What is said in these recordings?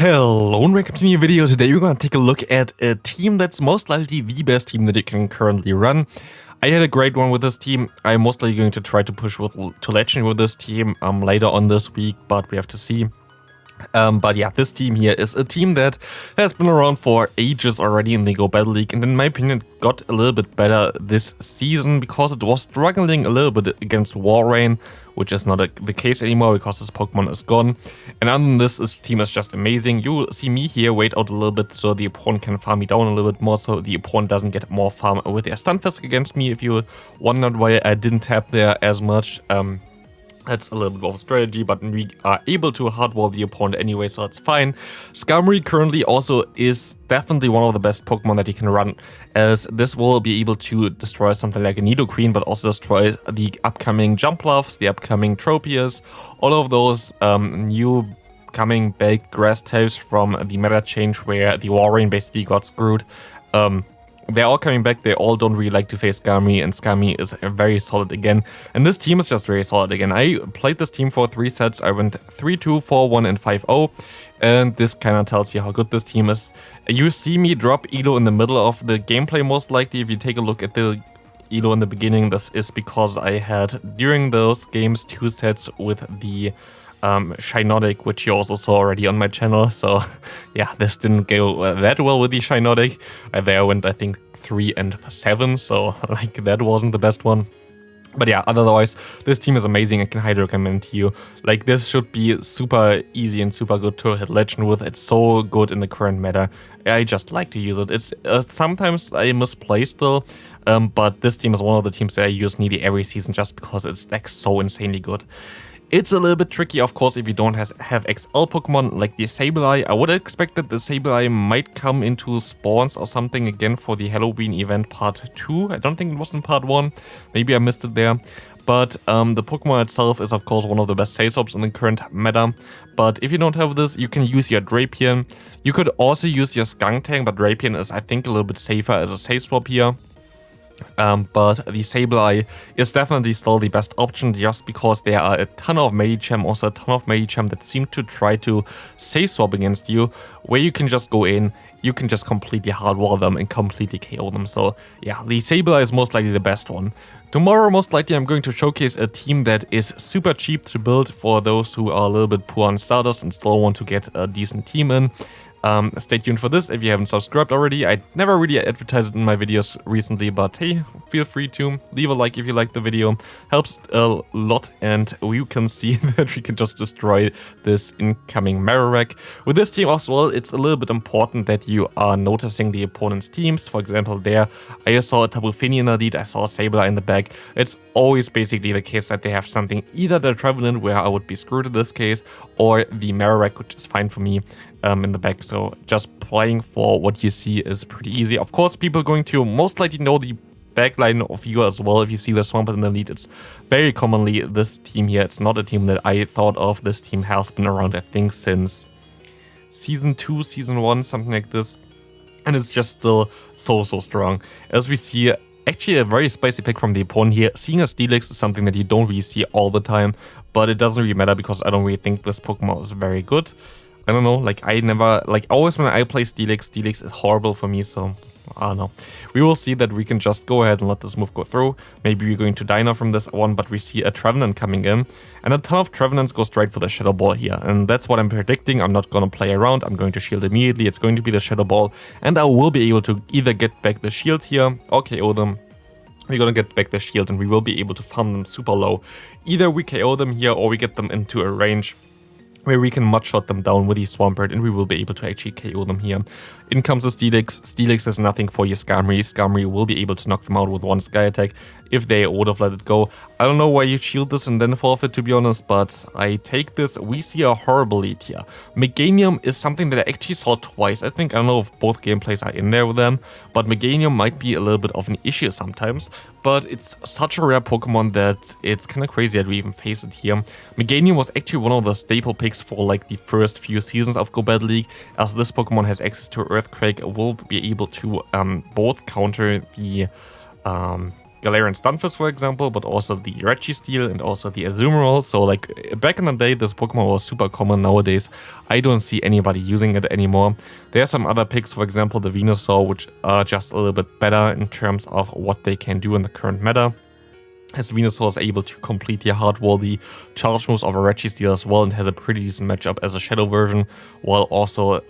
Hello and welcome to a new video. Today we're going to take a look at a team that's most likely the best team that you can currently run. I had a great one with this team. I'm mostly going to try to push to Legend with this team later on this week, but we have to see. But yeah, this team here is a team that has been around for ages already in the Go Battle League, and in my opinion got a little bit better this season because it was struggling a little bit against Walrein, which is not the case anymore because this Pokemon is gone. And other than this team is just amazing. You will see me here wait out a little bit so the opponent can farm me down a little bit more, so the opponent doesn't get more farm with their Stunfisk against me. If you wondered why I didn't tap there as much, that's a little bit of a strategy, but we are able to hardwall the opponent anyway, so it's fine. Skarmory currently also is definitely one of the best Pokemon that you can run, as this will be able to destroy something like a Nidoqueen, but also destroy the upcoming Jumpluffs, the upcoming Tropius, all of those new coming back grass types from the meta change where the Walrein basically got screwed. They're all coming back. They all don't really like to face Skarmory, and Skarmory is very solid again. And this team is just very solid again. I played this team for 3 sets. I went 3-2, 4-1, and 5-0. And this kind of tells you how good this team is. You see me drop Elo in the middle of the gameplay most likely. If you take a look at the Elo in the beginning, this is because I had, during those games, 2 sets with the Shinotic, which you also saw already on my channel. So yeah, this didn't go that well with the Shinotic. There went I think 3 and 7, so like that wasn't the best one. But yeah, otherwise this team is amazing. I can highly recommend to you. Like, this should be super easy and super good to hit Legend with. It's so good in the current meta. I just like to use it. It's sometimes I misplay still, but this team is one of the teams that I use nearly every season just because it's like so insanely good. It's a little bit tricky, of course, if you don't have XL Pokemon like the Sableye. I would expect that the Sableye might come into spawns or something again for the Halloween event part 2. I don't think it was in part 1. Maybe I missed it there. But the Pokemon itself is, of course, one of the best Saisops in the current meta. But if you don't have this, you can use your Drapion. You could also use your Skuntank, but Drapion is, I think, a little bit safer as a Saiswap here. But the Sableye is definitely still the best option just because there are a ton of Medicham, also a ton of Medicham that seem to try to Saiswap against you, where you can just go in, you can just completely hardwall them and completely KO them. So yeah, the Sableye is most likely the best one. Tomorrow, most likely, I'm going to showcase a team that is super cheap to build for those who are a little bit poor on starters and still want to get a decent team in. Stay tuned for this if you haven't subscribed already. I never really advertised it in my videos recently, but hey, feel free to leave a like if you like the video. Helps a lot, and you can see that we can just destroy this incoming Marowak. With this team as well, it's a little bit important that you are noticing the opponent's teams. For example, there I saw a Tapu Fini in the lead, I saw a Sableye in the back. It's always basically the case that they have something, either the Trevenant, where I would be screwed in this case, or the Marowak, which is fine for me. In the back, so just playing for what you see is pretty easy. Of course, people are going to most likely know the backline of you as well. If you see the Swampert in the lead, it's very commonly this team here. It's not a team that I thought of. This team has been around, I think, since Season 2, Season 1, something like this. And it's just still so strong. As we see, actually a very spicy pick from the opponent here. Seeing a Steelix is something that you don't really see all the time, but it doesn't really matter because I don't really think this Pokemon is very good. I don't know, like I never, like always when I play Steelix is horrible for me, so I don't know. We will see that we can just go ahead and let this move go through. Maybe we're going to Dino from this one, but we see a Trevenant coming in, and a ton of Trevenants go straight for the Shadow Ball here, and that's what I'm predicting. I'm not going to play around, I'm going to shield immediately. It's going to be the Shadow Ball, and I will be able to either get back the shield here or KO them. We're gonna get back the shield, and we will be able to farm them super low. Either we KO them here or we get them into a range where we can mud-shot them down with the Swampert, and we will be able to actually KO them here. In comes the Steelix. Steelix has nothing for your Skarmory. Skarmory will be able to knock them out with one Sky Attack if they would have let it go. I don't know why you shield this and then forfeit, to be honest, but I take this. We see a horrible lead here. Meganium is something that I actually saw twice. I don't know if both gameplays are in there with them, but Meganium might be a little bit of an issue sometimes. But it's such a rare Pokemon that it's kind of crazy that we even face it here. Meganium was actually one of the staple picks for like the first few seasons of Go Battle League, as this Pokemon has access to Earthquake, will be able to both counter the Galarian Stunfisk, for example, but also the Registeel and also the Azumarill. So like back in the day, this Pokemon was super common. Nowadays, I don't see anybody using it anymore. There are some other picks, for example, the Venusaur, which are just a little bit better in terms of what they can do in the current meta. As Venusaur is able to completely hardwall the charge moves of a Registeel as well and has a pretty decent matchup as a Shadow version, while also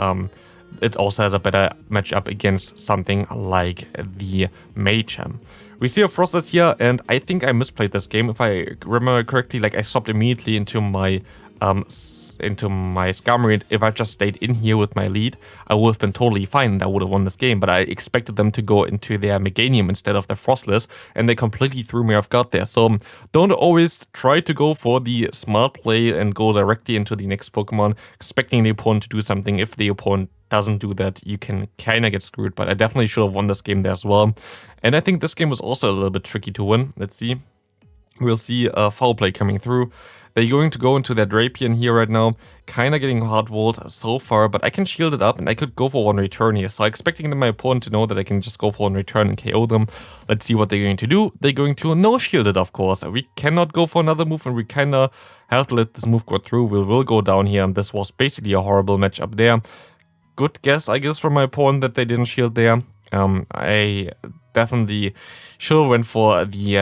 it also has a better matchup against something like the Machamp. We see a Frostless here, and I think I misplayed this game. If I remember correctly, like I swapped immediately into my Skarmory, and if I just stayed in here with my lead, I would have been totally fine and I would have won this game, but I expected them to go into their Meganium instead of the Frostless, and they completely threw me off guard there. So don't always try to go for the smart play and go directly into the next Pokemon, expecting the opponent to do something. If the opponent doesn't do that, you can kind of get screwed, but I definitely should have won this game there as well. And I think this game was also a little bit tricky to win. Let's see. We'll see a foul play coming through. They're going to go into their Drapion here right now, kind of getting hard-walled so far, but I can shield it up and I could go for one return here. So expecting my opponent to know that I can just go for one return and KO them. Let's see what they're going to do. They're going to no-shield it, of course. We cannot go for another move and we kind of have to let this move go through. We will go down here, and this was basically a horrible matchup there. Good guess, I guess, from my opponent that they didn't shield there. I definitely should have went for the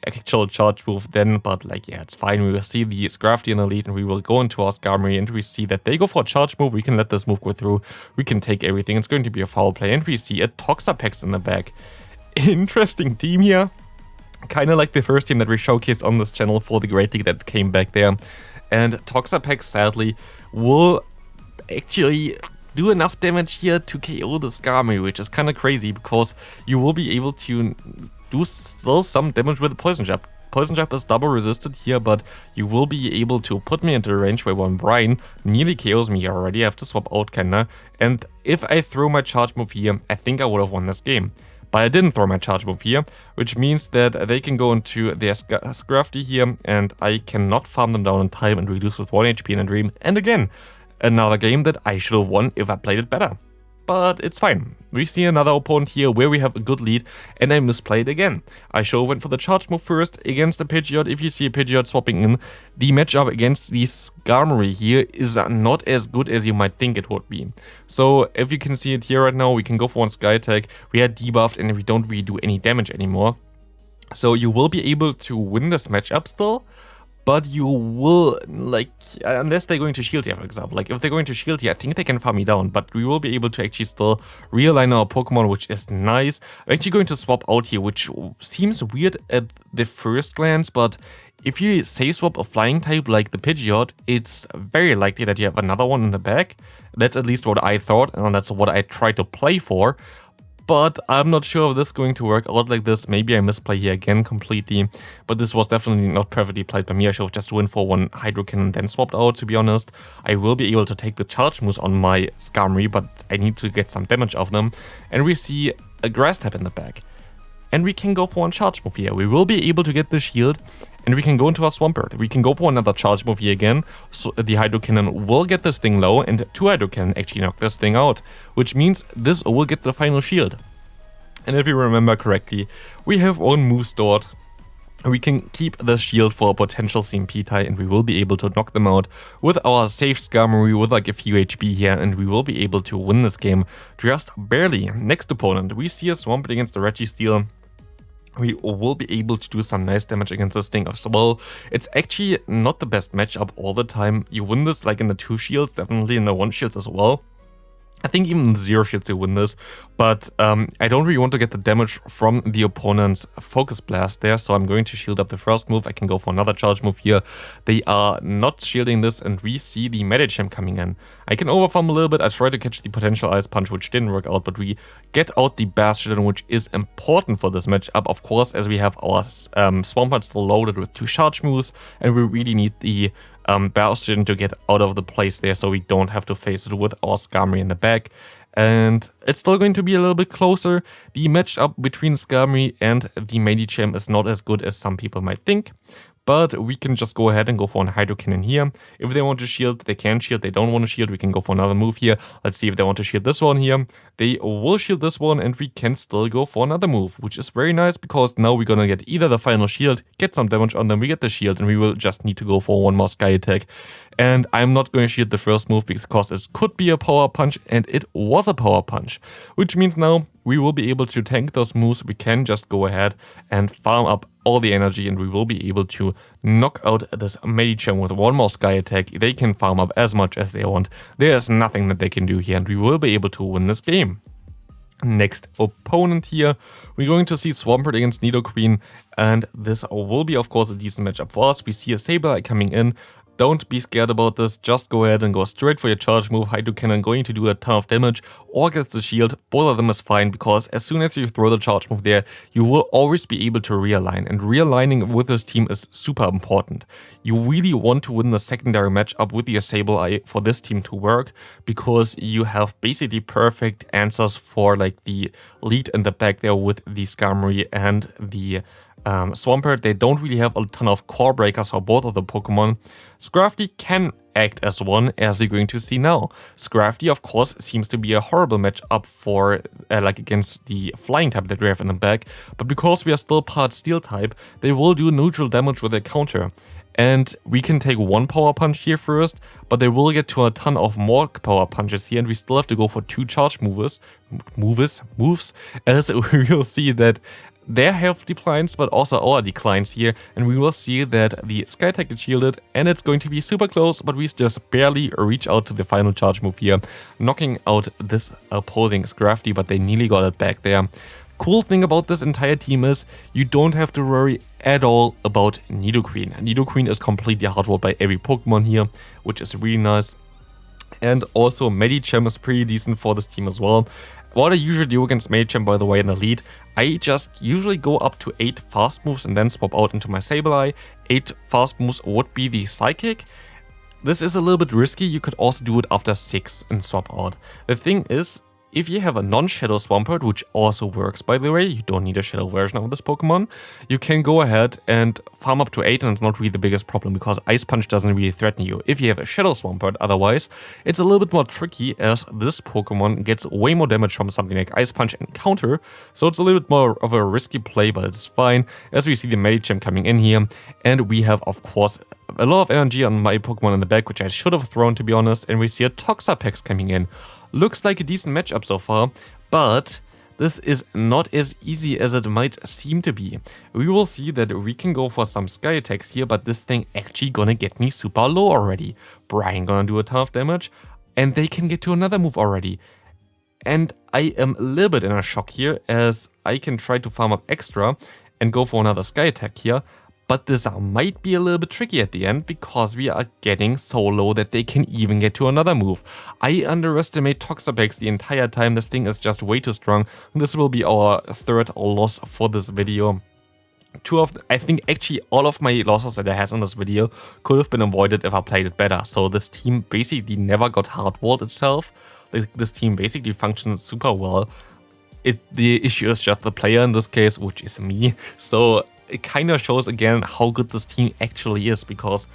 actual charge move then, but like, yeah, it's fine. We will see the Scrafty in the lead and we will go into our Skarmory, and we see that they go for a charge move. We can let this move go through. We can take everything. It's going to be a foul play, and we see a Toxapex in the back. Interesting team here. Kind of like the first team that we showcased on this channel for the Great League that came back there. And Toxapex, sadly, will actually do enough damage here to KO the Skarmory, which is kind of crazy because you will be able to do still some damage with the Poison Jab. Poison Jab is double resisted here, but you will be able to put me into a range where one Brian nearly KOs me here already. I have to swap out kinda, and if I throw my charge move here, I think I would have won this game. But I didn't throw my charge move here, which means that they can go into their Scrafty here, and I cannot farm them down in time and reduce with 1 HP in a dream. And again, another game that I should have won if I played it better. But it's fine. We see another opponent here where we have a good lead, and I misplayed again. I should have went for the charge move first against the Pidgeot. If you see a Pidgeot swapping in, the matchup against the Skarmory here is not as good as you might think it would be. So if you can see it here right now, we can go for one Sky Attack. We are debuffed and we don't really do any damage anymore. So you will be able to win this matchup still, but you will, like, unless they're going to shield here, for example. Like, if they're going to shield here, I think they can farm me down, but we will be able to actually still realign our Pokemon, which is nice. I'm actually going to swap out here, which seems weird at the first glance, but if you say swap a flying type like the Pidgeot, it's very likely that you have another one in the back. That's at least what I thought, and that's what I tried to play for. But I'm not sure if this is going to work out like this. Maybe I misplay here again completely. But this was definitely not perfectly played by me. I should have just went for one Hydro Cannon and then swapped out, to be honest. I will be able to take the charge moves on my Skarmory, but I need to get some damage off them. And we see a Grass type in the back. And we can go for one charge move here. We will be able to get the shield, and we can go into our Swampert. We can go for another charge move here again. So the Hydro Cannon will get this thing low, and 2 Hydro Cannon actually knock this thing out, which means this will get the final shield. And if you remember correctly, we have one move stored. We can keep the shield for a potential CMP tie, and we will be able to knock them out with our safe Skarmory with like a few HP here, and we will be able to win this game just barely. Next opponent, we see a Swampert against the Registeel. We will be able to do some nice damage against this thing as well. It's actually not the best matchup all the time. You win this like in the 2 shields, definitely in the 1 shields as well. I think even 0 shields you win this, but I don't really want to get the damage from the opponent's Focus Blast there, so I'm going to shield up the first move. I can go for another charge move here. They are not shielding this, and we see the Medicham coming in. I can overfarm a little bit. I try to catch the potential Ice Punch, which didn't work out, but we get out the Bastion, which is important for this matchup, of course, as we have our Swampert still loaded with 2 charge moves, and we really need the Bastion to get out of the place there, so we don't have to face it with our Skarmory in the back. And it's still going to be a little bit closer. The matchup between Skarmory and the Medicham is not as good as some people might think, but we can just go ahead and go for an Hydro Cannon here. If they want to shield, they can shield. They don't want to shield, we can go for another move here. Let's see if they want to shield this one here. They will shield this one, and we can still go for another move, which is very nice because now we're gonna get either the final shield, get some damage on them, we get the shield, and we will just need to go for one more Sky Attack. And I'm not going to shield the first move because it could be a Power Punch, and it was a Power Punch, which means now we will be able to tank those moves. We can just go ahead and farm up all the energy, and we will be able to knock out this Medicham with one more Sky Attack. They can farm up as much as they want. There is nothing that they can do here, and we will be able to win this game. Next opponent here, we're going to see Swampert against Nidoqueen, and this will be of course a decent matchup for us. We see a Sableye coming in. Don't be scared about this, just go ahead and go straight for your charge move. Hydro Cannon going to do a ton of damage, or gets the shield. Both of them is fine, because as soon as you throw the charge move there, you will always be able to realign, and realigning with this team is super important. You really want to win the secondary matchup with your Sableye for this team to work, because you have basically perfect answers for like the lead in the back there with the Skarmory and the Swampert. They don't really have a ton of core breakers for both of the Pokemon. Scrafty can act as one, as you're going to see now. Scrafty, of course, seems to be a horrible matchup for like against the flying type that we have in the back, but because we are still part steel type, they will do neutral damage with their counter. And we can take one Power Punch here first, but they will get to a ton of more Power Punches here, and we still have to go for 2 charge moves, as we will see that their health declines, but also our declines here, and we will see that the Sky Attack is shielded, and it's going to be super close, but we just barely reach out to the final charge move here, knocking out this opposing Scrafty, but they nearly got it back there. Cool thing about this entire team is you don't have to worry at all about Nidoqueen. Nidoqueen is completely hardwalled by every Pokemon here, which is really nice. And also Medicham is pretty decent for this team as well. What I usually do against Medicham, by the way, in the lead, I just usually go up to 8 fast moves and then swap out into my Sableye. 8 fast moves would be the Psychic. This is a little bit risky, you could also do it after 6 and swap out. The thing is, if you have a non-Shadow Swampert, which also works by the way, you don't need a Shadow version of this Pokemon, you can go ahead and farm up to 8, and it's not really the biggest problem because Ice Punch doesn't really threaten you. If you have a Shadow Swampert otherwise, it's a little bit more tricky as this Pokemon gets way more damage from something like Ice Punch and Counter, so it's a little bit more of a risky play, but it's fine, as we see the Medicham coming in here, and we have of course a lot of energy on my Pokemon in the back, which I should have thrown to be honest, and we see a Toxapex coming in. Looks like a decent matchup so far, but this is not as easy as it might seem to be. We will see that we can go for some Sky Attacks here, but this thing actually gonna get me super low already. Brian gonna do a ton of damage, and they can get to another move already. And I am a little bit in a shock here, as I can try to farm up extra and go for another Sky Attack here. But this might be a little bit tricky at the end, because we are getting so low that they can even get to another move. I underestimate Toxapex the entire time. This thing is just way too strong. This will be our 3rd loss for this video. I think actually all of my losses that I had on this video could have been avoided if I played it better. So this team basically never got hardwalled itself. This team basically functions super well. The issue is just the player in this case, which is me. So it kind of shows again how good this team actually is, because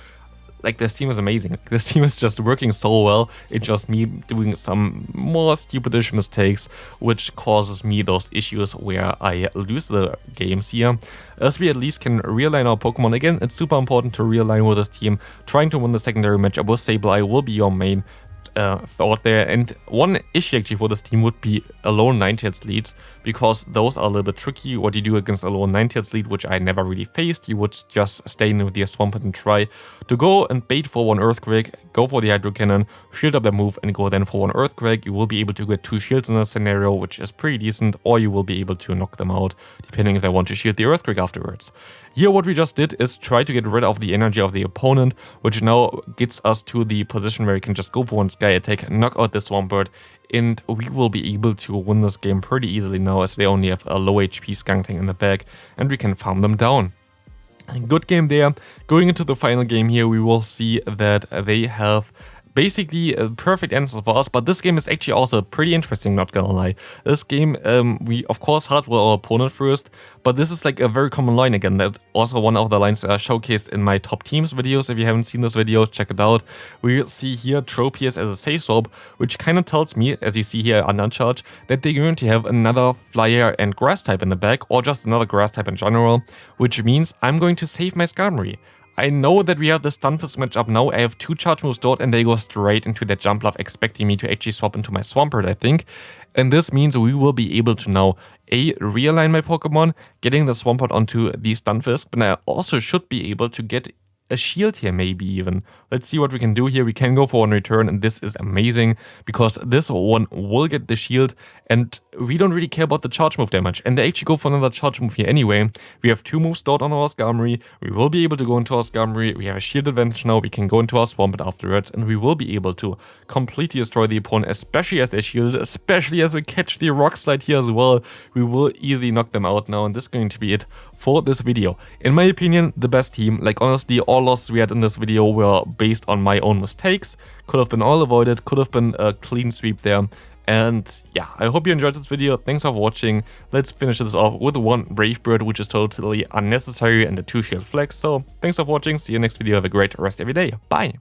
like this team is amazing. This team is just working so well. It's just me doing some more stupidish mistakes, which causes me those issues where I lose the games here. As we at least can realign our Pokemon again, it's super important to realign with this team. Trying to win the secondary matchup with Sableye will be your main thought there, and one issue actually for this team would be alone 9-tails leads, because those are a little bit tricky. What you do against alone 9-tails lead, which I never really faced, you would just stay in with your Swampert and try to go and bait for 1 Earthquake, go for the Hydro Cannon, shield up the move, and go then for 1 Earthquake. You will be able to get 2 shields in this scenario, which is pretty decent, or you will be able to knock them out, depending if they want to shield the Earthquake afterwards. Here what we just did is try to get rid of the energy of the opponent, which now gets us to the position where we can just go for 1 Sky Attack, knock out the Swampert, and we will be able to win this game pretty easily now, as they only have a low HP Skuntank in the back, and we can farm them down. Good game there. Going into the final game here, we will see that they have basically perfect answers for us, but this game is actually also pretty interesting, not gonna lie. This game, we of course hardware our opponent first, but this is like a very common line again, that also one of the lines that are showcased in my top teams videos. If you haven't seen this video, check it out. We see here Tropius as a safe swap, which kind of tells me, as you see here on Uncharge, that they're going to have another flyer and grass type in the back, or just another grass type in general, which means I'm going to save my Skarmory. I know that we have the Stunfisk matchup now. I have 2 charge moves stored and they go straight into that jump love, expecting me to actually swap into my Swampert, I think. And this means we will be able to now realign my Pokemon, getting the Swampert onto the Stunfisk, but I also should be able to get a shield here, maybe even. Let's see what we can do here. We can go for one return, and this is amazing because this one will get the shield, and we don't really care about the charge move that much. And they actually go for another charge move here anyway. We have 2 moves stored on our Skarmory. We will be able to go into our Skarmory. We have a shield advantage now. We can go into our Swampert afterwards, and we will be able to completely destroy the opponent, especially as they're shielded, especially as we catch the Rock Slide here as well. We will easily knock them out now, and this is going to be it for this video. In my opinion, the best team. Like, honestly, all losses we had in this video were based on my own mistakes. Could have been all avoided, could have been a clean sweep there. And yeah, I hope you enjoyed this video. Thanks for watching. Let's finish this off with 1 Brave Bird, which is totally unnecessary, and the 2 Shield Flex. So thanks for watching. See you next video. Have a great rest of your day. Bye.